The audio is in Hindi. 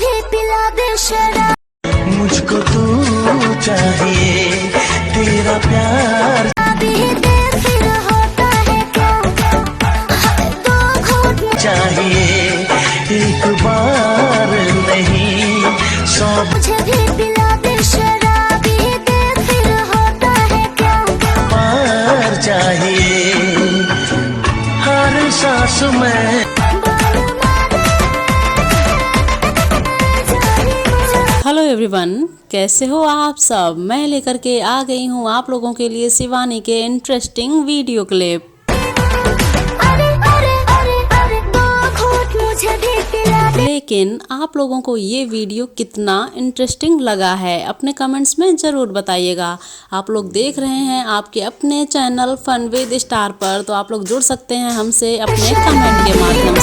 भी पिला दे शराब। मुझको तू चाहिए, तेरा प्यार अभी दे फिर होता है क्या, दो घूंट चाहिए, एक बार नहीं 100 मुझे भी पिला दे शराब। अभी दे फिर होता है क्या, बार चाहिए, हर सांस में। हेलो एवरीवन, कैसे हो आप सब। मैं लेकर के आ गई हूँ आप लोगों के लिए शिवानी के इंटरेस्टिंग वीडियो क्लिप। अरे अरे अरे अरे दो घूंट मुझे भी पिला दे। लेकिन आप लोगों को ये वीडियो कितना इंटरेस्टिंग लगा है अपने कमेंट्स में ज़रूर बताइएगा। आप लोग देख रहे हैं आपके अपने चैनल फन विद स्टार पर, तो आप लोग जुड़ सकते हैं हमसे अपने कमेंट के माध्यम